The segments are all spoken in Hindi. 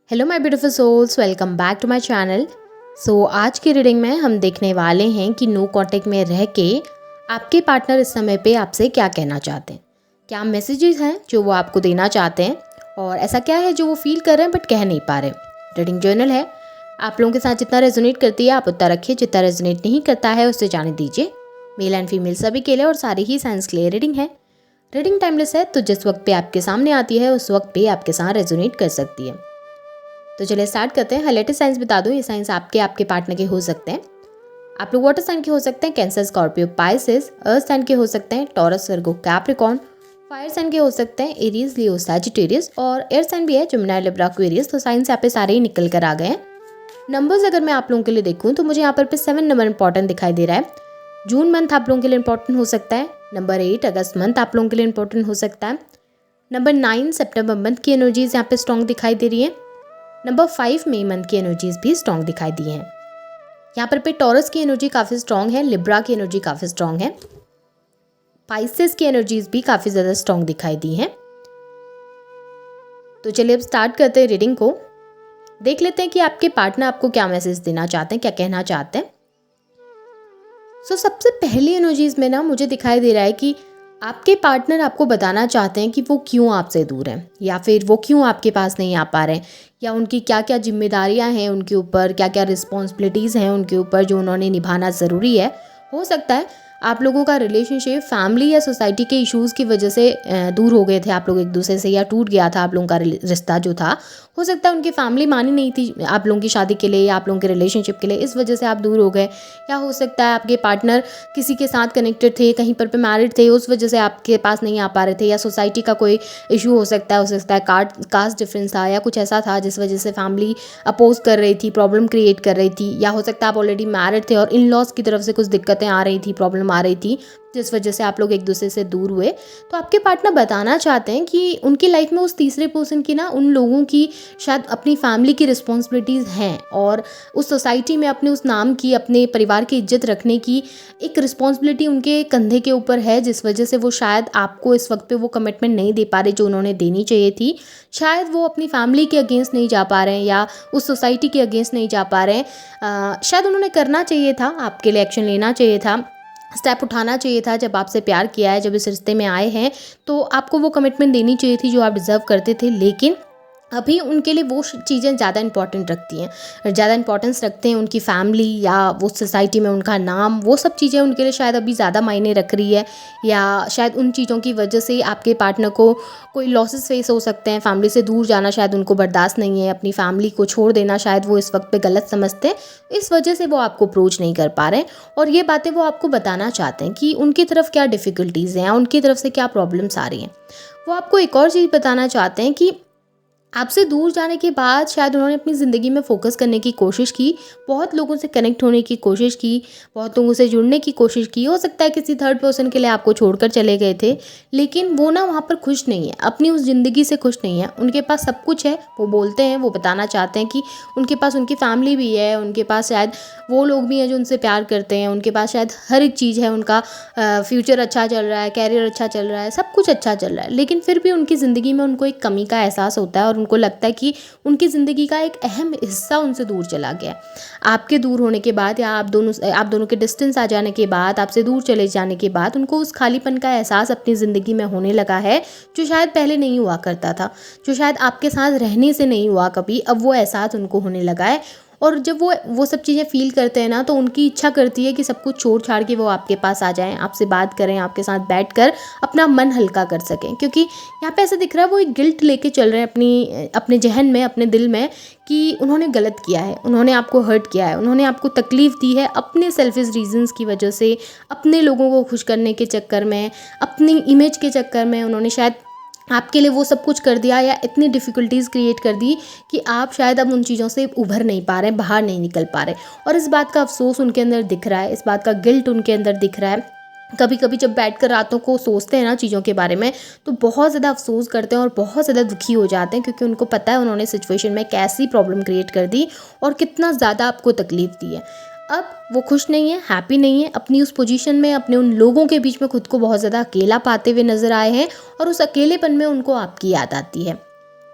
Hello my beautiful souls, welcome back to my channel. आज की रीडिंग में हम देखने वाले हैं कि नो कांटेक्ट में रह के आपके पार्टनर इस समय पे आपसे क्या कहना चाहते हैं, क्या मैसेजेस हैं जो वो आपको देना चाहते हैं और ऐसा क्या है जो वो फील कर रहे हैं बट कह नहीं पा रहे। रीडिंग जर्नल है, आप लोगों के साथ जितना रेजोनेट करती है आप उतना रखिए, जितना रेजोनेट नहीं करता है उससे जाने दीजिए। मेल एंड फीमेल सभी के लिए और सारे ही साइंस के लिए रीडिंग है। रीडिंग टाइमलेस है, तो जिस वक्त पे आपके सामने आती है उस वक्त पे आपके साथ रेजोनेट कर सकती है। तो चलिए स्टार्ट करते हैं। लेटेस्ट साइंस बता दो, ये साइंस आपके पार्टनर के हो सकते हैं। आप लोग वाटर साइन के हो सकते हैं, Cancer, Scorpio, Pisces. Earth sign के हो सकते हैं, Taurus, Virgo, Capricorn. Fire sign के हो सकते हैं, एरीज, लियो, सैजिटेरियस। और एयर साइन भी है, जिमिनी, लिब्रा, एक्वेरियस। तो साइंस यहाँ पे सारे ही निकल कर आ गए हैं। नंबर्स अगर मैं आप लोगों के लिए देखूँ तो मुझे यहाँ पर 7 नंबर इंपॉर्टेंट दिखाई दे रहा है। जून मंथ आप लोगों के लिए इंपॉर्टेंट हो सकता है। नंबर 8 अगस्त मंथ आप लोगों के लिए इंपॉर्टेंट हो सकता है। नंबर 9 सितंबर मंथ की एनर्जीज यहाँ पे स्ट्रॉन्ग दिखाई दे रही है। नंबर 5 मई मंथ की एनर्जीज भी स्ट्रॉन्ग दिखाई दी हैं। यहाँ पर टॉरस की एनर्जी काफ़ी स्ट्रॉन्ग है, लिब्रा की एनर्जी काफ़ी स्ट्रॉन्ग है, पाइसेस की एनर्जीज भी काफ़ी ज़्यादा स्ट्रॉन्ग दिखाई दी हैं। तो चलिए अब स्टार्ट करते हैं रीडिंग को। देख लेते हैं कि आपके पार्टनर आपको क्या मैसेज देना चाहते हैं, क्या कहना चाहते हैं। सबसे पहली एनर्जीज में ना मुझे दिखाई दे रहा है कि आपके पार्टनर आपको बताना चाहते हैं कि वो क्यों आपसे दूर हैं, या फिर वो क्यों आपके पास नहीं आ पा रहे हैं, या उनकी क्या क्या जिम्मेदारियां हैं उनके ऊपर, क्या क्या रिस्पॉन्सिबिलिटीज़ हैं उनके ऊपर जो उन्होंने निभाना ज़रूरी है। हो सकता है आप लोगों का रिलेशनशिप फैमिली या सोसाइटी के इश्यूज़ की वजह से दूर हो गए थे आप लोग एक दूसरे से, या टूट गया था आप लोगों का रिश्ता जो था। हो सकता है उनकी फैमिली मानी नहीं थी आप लोगों की शादी के लिए या आप लोगों के रिलेशनशिप के लिए, इस वजह से आप दूर हो गए। या हो सकता है आपके पार्टनर किसी के साथ कनेक्टेड थे, कहीं पर मैरिड थे, उस वजह से आपके पास नहीं आ पा रहे थे। या सोसाइटी का कोई इशू हो सकता है कास्ट डिफरेंस था या कुछ ऐसा था जिस वजह से फैमिली अपोज कर रही थी, प्रॉब्लम क्रिएट कर रही थी। या हो सकता है आप ऑलरेडी मैरिड थे और इन लॉज की तरफ से कुछ दिक्कतें आ रही थी, प्रॉब्लम आ रही थी, जिस वजह से आप लोग एक दूसरे से दूर हुए। तो आपके पार्टनर बताना चाहते हैं कि उनकी लाइफ में उस तीसरे पर्सन की ना, उन लोगों की शायद अपनी फैमिली की रिस्पॉन्सिबिलिटीज़ हैं, और उस सोसाइटी में अपने उस नाम की, अपने परिवार की इज्जत रखने की एक रिस्पॉन्सिबिलिटी उनके कंधे के ऊपर है, जिस वजह से वो शायद आपको इस वक्त पे वो कमिटमेंट नहीं दे पा रहे जो उन्होंने देनी चाहिए थी। शायद वो अपनी फैमिली के अगेंस्ट नहीं जा पा रहे हैं या उस सोसाइटी के अगेंस्ट नहीं जा पा रहे हैं। शायद उन्होंने करना चाहिए था, आपके लिए एक्शन लेना चाहिए था, स्टेप उठाना चाहिए था। जब आपसे प्यार किया है, जब इस रिश्ते में आए हैं, तो आपको वो कमिटमेंट देनी चाहिए थी जो आप डिज़र्व करते थे। लेकिन अभी उनके लिए वो चीज़ें ज़्यादा इंपॉर्टेंट रखती हैं, ज़्यादा इंपॉर्टेंस रखते हैं उनकी फैमिली या वो सोसाइटी में उनका नाम, वो सब चीज़ें उनके लिए शायद अभी ज़्यादा मायने रख रही है। या शायद उन चीज़ों की वजह से आपके पार्टनर को कोई लॉसेस फेस हो सकते हैं। फैमिली से दूर जाना शायद उनको बर्दाश्त नहीं है, अपनी फैमिली को छोड़ देना शायद वो इस वक्त पे गलत समझते हैं। इस वजह से वो आपको अप्रोच नहीं कर पा रहे हैं, और ये बातें वो आपको बताना चाहते हैं कि उनकी तरफ क्या डिफ़िकल्टीज़ हैं, उनकी तरफ से क्या प्रॉब्लम्स आ रही हैं। वो आपको एक और चीज़ बताना चाहते हैं कि आपसे दूर जाने के बाद शायद उन्होंने अपनी ज़िंदगी में फ़ोकस करने की कोशिश की, बहुत लोगों से कनेक्ट होने की कोशिश की, बहुत लोगों से जुड़ने की कोशिश की। हो सकता है किसी थर्ड पर्सन के लिए आपको छोड़कर चले गए थे, लेकिन वो ना वहाँ पर खुश नहीं है, अपनी उस ज़िंदगी से खुश नहीं है। उनके पास सब कुछ है, वो बोलते हैं, वो बताना चाहते हैं कि उनके पास उनकी फैमिली भी है, उनके पास शायद वो लोग भी हैं जो उनसे प्यार करते हैं, उनके पास शायद हर एक चीज़ है, उनका फ्यूचर अच्छा चल रहा है, कैरियर अच्छा चल रहा है, सब कुछ अच्छा चल रहा है। लेकिन फिर भी उनकी ज़िंदगी में उनको एक कमी का एहसास होता है और उनको लगता है कि उनकी ज़िंदगी का एक अहम हिस्सा उनसे दूर चला गया। आपके दूर होने के बाद या आप दोनों के डिस्टेंस आ जाने के बाद, आपसे दूर चले जाने के बाद उनको उस खालीपन का एहसास अपनी ज़िंदगी में होने लगा है, जो शायद पहले नहीं हुआ करता था, जो शायद आपके साथ रहने से नहीं हुआ कभी। अब वो एहसास उनको होने लगा है, और जब वो सब चीज़ें फ़ील करते हैं ना, तो उनकी इच्छा करती है कि सब कुछ छोड़ छाड़ के वो आपके पास आ जाएं, आपसे बात करें, आपके साथ बैठकर अपना मन हल्का कर सकें। क्योंकि यहाँ पे ऐसा दिख रहा है वो एक गिल्ट लेके चल रहे हैं अपने जहन में, अपने दिल में, कि उन्होंने गलत किया है, उन्होंने आपको हर्ट किया है, उन्होंने आपको तकलीफ़ दी है अपने सेल्फिश रीजंस की वजह से, अपने लोगों को खुश करने के चक्कर में, अपनी इमेज के चक्कर में उन्होंने शायद आपके लिए वो सब कुछ कर दिया, या इतनी डिफ़िकल्टीज़ क्रिएट कर दी कि आप शायद अब उन चीज़ों से उभर नहीं पा रहे, बाहर नहीं निकल पा रहे। और इस बात का अफसोस उनके अंदर दिख रहा है, इस बात का गिल्ट उनके अंदर दिख रहा है। कभी कभी जब बैठकर रातों को सोचते हैं ना चीज़ों के बारे में, तो बहुत ज़्यादा अफसोस करते हैं और बहुत ज़्यादा दुखी हो जाते हैं, क्योंकि उनको पता है उन्होंने सिचुएशन में कैसी प्रॉब्लम क्रिएट कर दी और कितना ज़्यादा आपको तकलीफ़ दी है। अब वो खुश नहीं है, हैप्पी नहीं है अपनी उस पोजीशन में, अपने उन लोगों के बीच में खुद को बहुत ज़्यादा अकेला पाते हुए नज़र आए हैं, और उस अकेलेपन में उनको आपकी याद आती है।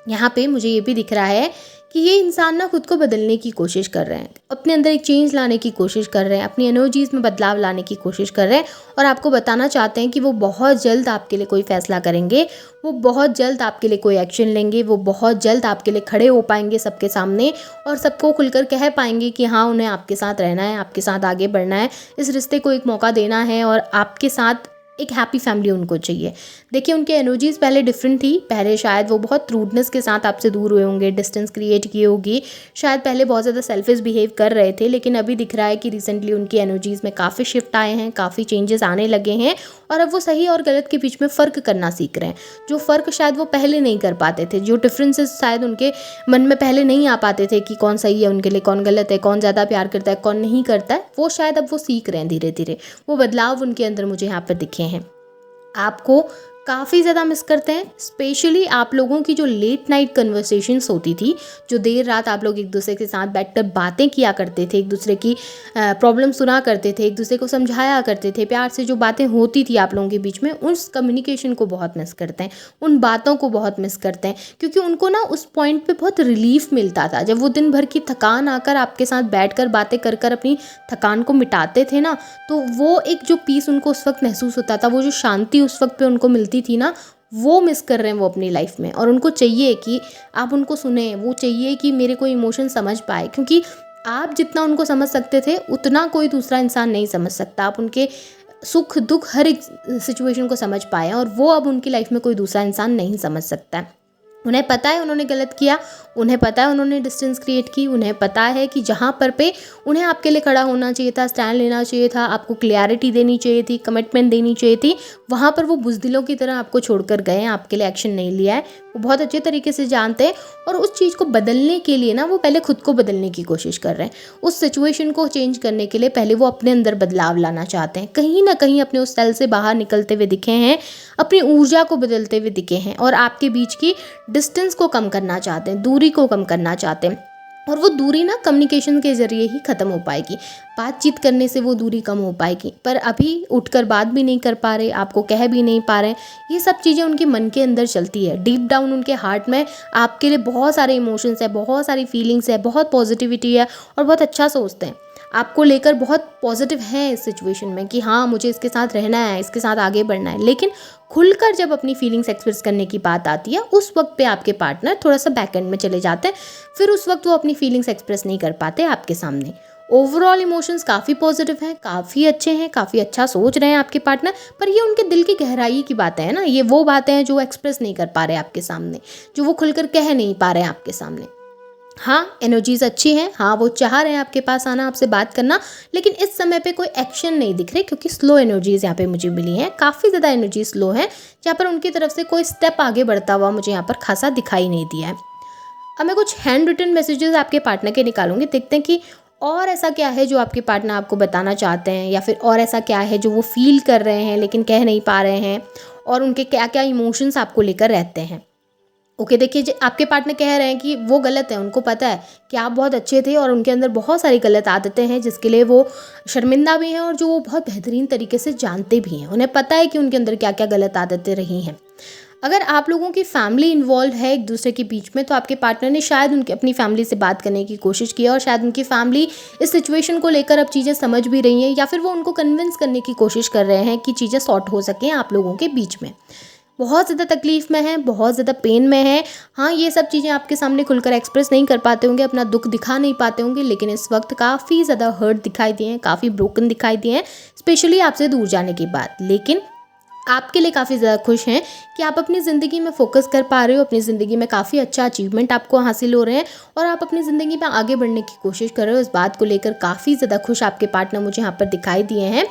यहाँ पे मुझे ये भी दिख रहा है कि ये इंसान ना खुद को बदलने की कोशिश कर रहे हैं, अपने अंदर एक चेंज लाने की कोशिश कर रहे हैं, अपनी एनर्जीज़ में बदलाव लाने की कोशिश कर रहे हैं और आपको बताना चाहते हैं कि वो बहुत जल्द आपके लिए कोई फ़ैसला करेंगे, वो बहुत जल्द आपके लिए कोई एक्शन लेंगे, वो बहुत जल्द आपके लिए खड़े हो पाएंगे सबके सामने और सबको खुलकर कह पाएंगे कि हाँ, उन्हें आपके साथ रहना है, आपके साथ आगे बढ़ना है, इस रिश्ते को एक मौका देना है और आपके साथ एक हैप्पी फैमिली उनको चाहिए। देखिए, उनकी एनर्जीज़ पहले डिफरेंट थी। पहले शायद वो बहुत रूडनेस के साथ आपसे दूर हुए होंगे, डिस्टेंस क्रिएट की होगी, शायद पहले बहुत ज़्यादा सेल्फिश बिहेव कर रहे थे, लेकिन अभी दिख रहा है कि रिसेंटली उनकी एनर्जीज़ में काफ़ी शिफ्ट आए हैं, काफ़ी चेंजेस आने लगे हैं और अब वो सही और गलत के बीच में फ़र्क करना सीख रहे हैं। जो फ़र्क शायद वो पहले नहीं कर पाते थे, जो डिफरेंसेस शायद उनके मन में पहले नहीं आ पाते थे कि कौन सही है उनके लिए, कौन गलत है, कौन ज़्यादा प्यार करता है, कौन नहीं करता है, वो शायद अब वो सीख रहे हैं धीरे धीरे। वो बदलाव उनके अंदर मुझे यहाँ पर दिखे हैं। आपको काफ़ी ज़्यादा मिस करते हैं, स्पेशली आप लोगों की जो लेट नाइट कन्वर्सेशंस होती थी, जो देर रात आप लोग एक दूसरे के साथ बैठकर बातें किया करते थे, एक दूसरे की प्रॉब्लम सुना करते थे, एक दूसरे को समझाया करते थे, प्यार से जो बातें होती थी आप लोगों के बीच में, उस कम्युनिकेशन को बहुत मिस करते हैं, उन बातों को बहुत मिस करते हैं, क्योंकि उनको ना उस पॉइंट पे बहुत रिलीफ मिलता था जब वो दिन भर की थकान आकर आपके साथ बैठकर बातें कर कर अपनी थकान को मिटाते थे ना, तो वो एक जो पीस उनको उस वक्त महसूस होता था, वो जो शांति उस वक्त पे उनको मिलती थी ना, वो मिस कर रहे हैं वो अपनी लाइफ में। और उनको चाहिए कि आप उनको सुने, वो चाहिए कि मेरे को इमोशन समझ पाए, क्योंकि आप जितना उनको समझ सकते थे उतना कोई दूसरा इंसान नहीं समझ सकता। आप उनके सुख दुख हर एक सिचुएशन को समझ पाए और वो अब उनकी लाइफ में कोई दूसरा इंसान नहीं समझ सकता है। उन्हें पता है उन्होंने गलत किया, उन्हें पता है उन्होंने डिस्टेंस क्रिएट की, उन्हें पता है कि जहाँ पर पे उन्हें आपके लिए खड़ा होना चाहिए था, स्टैंड लेना चाहिए था, आपको क्लियरिटी देनी चाहिए थी, कमिटमेंट देनी चाहिए थी, वहाँ पर वो बुज़दिलों की तरह आपको छोड़कर गए हैं, आपके लिए एक्शन नहीं लिया है। वो बहुत अच्छे तरीके से जानते हैं और उस चीज़ को बदलने के लिए ना वो पहले खुद को बदलने की कोशिश कर रहे हैं। उस सिचुएशन को चेंज करने के लिए पहले वो अपने अंदर बदलाव लाना चाहते हैं, कहीं ना कहीं अपने उस सेल से बाहर निकलते हुए दिखे हैं, अपनी ऊर्जा को बदलते हुए दिखे हैं और आपके बीच की डिस्टेंस को कम करना चाहते हैं, दूरी को कम करना चाहते हैं। और वो दूरी ना कम्युनिकेशन के ज़रिए ही ख़त्म हो पाएगी, बातचीत करने से वो दूरी कम हो पाएगी। पर अभी उठकर बात भी नहीं कर पा रहे, आपको कह भी नहीं पा रहे, ये सब चीज़ें उनके मन के अंदर चलती है। डीप डाउन उनके हार्ट में आपके लिए बहुत सारे इमोशंस है, बहुत सारी फीलिंग्स है, बहुत पॉजिटिविटी है और बहुत अच्छा सोचते हैं, आपको लेकर बहुत पॉजिटिव हैं इस सिचुएशन में कि हाँ, मुझे इसके साथ रहना है, इसके साथ आगे बढ़ना है। लेकिन खुलकर जब अपनी फीलिंग्स एक्सप्रेस करने की बात आती है, उस वक्त पे आपके पार्टनर थोड़ा सा बैक एंड में चले जाते हैं, फिर उस वक्त वो अपनी फीलिंग्स एक्सप्रेस नहीं कर पाते आपके सामने। ओवरऑल इमोशंस काफ़ी पॉजिटिव हैं, काफ़ी अच्छे हैं, काफ़ी अच्छा सोच रहे हैं आपके पार्टनर, पर ये उनके दिल की गहराई की बातें हैं ना, ये वो बातें हैं जो एक्सप्रेस नहीं कर पा रहे आपके सामने, जो वो खुलकर कह नहीं पा रहे हैं आपके सामने। हाँ, एनर्जीज़ अच्छी हैं, हाँ वो चाह रहे हैं आपके पास आना, आपसे बात करना, लेकिन इस समय पे कोई एक्शन नहीं दिख रहे, क्योंकि स्लो एनर्जीज़ यहाँ पे मुझे मिली हैं, काफ़ी ज़्यादा एनर्जी स्लो है, जहाँ पर उनकी तरफ से कोई स्टेप आगे बढ़ता हुआ मुझे यहाँ पर खासा दिखाई नहीं दिया है। अब मैं कुछ हैंड रिटन मैसेजेस आपके पार्टनर के निकालूंगी, देखते हैं कि और ऐसा क्या है जो आपके पार्टनर आपको बताना चाहते हैं, या फिर और ऐसा क्या है जो वो फील कर रहे हैं लेकिन कह नहीं पा रहे हैं, और उनके क्या क्या इमोशंस आपको लेकर रहते हैं। ओके, देखिए, आपके पार्टनर कह रहे हैं कि वो गलत है, उनको पता है कि आप बहुत अच्छे थे और उनके अंदर बहुत सारी गलत आदतें हैं जिसके लिए वो शर्मिंदा भी हैं और जो वो बहुत बेहतरीन तरीके से जानते भी हैं। उन्हें पता है कि उनके अंदर क्या क्या गलत आदतें रही हैं। अगर आप लोगों की फैमिली इन्वॉल्व है एक दूसरे के बीच में, तो आपके पार्टनर ने शायद उनके अपनी फैमिली से बात करने की कोशिश की है और शायद उनकी फैमिली इस सिचुएशन को लेकर अब चीज़ें समझ भी रही हैं, या फिर वो उनको कन्विंस करने की कोशिश कर रहे हैं कि चीज़ें सॉर्ट हो सकें आप लोगों के बीच में। बहुत ज़्यादा तकलीफ़ में है, बहुत ज़्यादा पेन में है। हाँ, ये सब चीज़ें आपके सामने खुलकर एक्सप्रेस नहीं कर पाते होंगे, अपना दुख दिखा नहीं पाते होंगे, लेकिन इस वक्त काफ़ी ज़्यादा हर्ट दिखाई दिए हैं, काफ़ी ब्रोकन दिखाई दिए हैं, स्पेशली आपसे दूर जाने के बाद। लेकिन आपके लिए काफ़ी ज़्यादा खुश हैं कि आप अपनी ज़िंदगी में फोकस कर पा रहे हो, अपनी ज़िंदगी में काफ़ी अच्छा अचीवमेंट आपको हासिल हो रहे हैं और आप अपनी ज़िंदगी में आगे बढ़ने की कोशिश कर रहे हो। इस बात को लेकर काफ़ी ज़्यादा खुश आपके पार्टनर मुझे यहाँ पर दिखाई दिए हैं।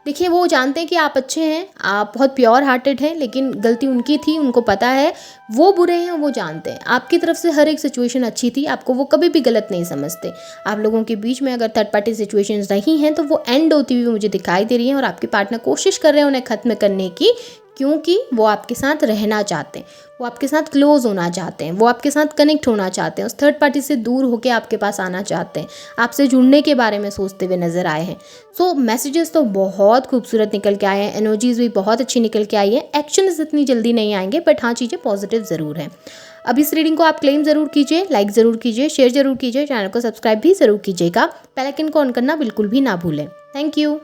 देखिए, वो जानते हैं कि आप अच्छे हैं, आप बहुत प्योर हार्टेड हैं, लेकिन गलती उनकी थी, उनको पता है। वो बुरे हैं, वो जानते हैं। आपकी तरफ से हर एक सिचुएशन अच्छी थी, आपको वो कभी भी गलत नहीं समझते। आप लोगों के बीच में अगर थर्ड पार्टी सिचुएशंस रही हैं तो वो एंड होती हुई मुझे दिखाई दे रही हैं और आपके पार्टनर कोशिश कर रहे हैं उन्हें ख़त्म करने की, क्योंकि वो आपके साथ रहना चाहते हैं, वो आपके साथ क्लोज होना चाहते हैं, वो आपके साथ कनेक्ट होना चाहते हैं, उस थर्ड पार्टी से दूर होकर आपके पास आना चाहते हैं, आपसे जुड़ने के बारे में सोचते हुए नज़र आए हैं। सो मैसेजेस तो बहुत खूबसूरत निकल के आए हैं, एनर्जीज़ भी बहुत अच्छी निकल के आई है। एक्शंस इतनी जल्दी नहीं आएंगे, बट हाँ, चीज़ें पॉजिटिव ज़रूर हैं। अब इस रीडिंग को आप क्लेम ज़रूर कीजिए, लाइक ज़रूर कीजिए, शेयर ज़रूर कीजिए, चैनल को सब्सक्राइब भी ज़रूर कीजिएगा। बेल आइकन को ऑन करना बिल्कुल भी ना भूलें। Thank you.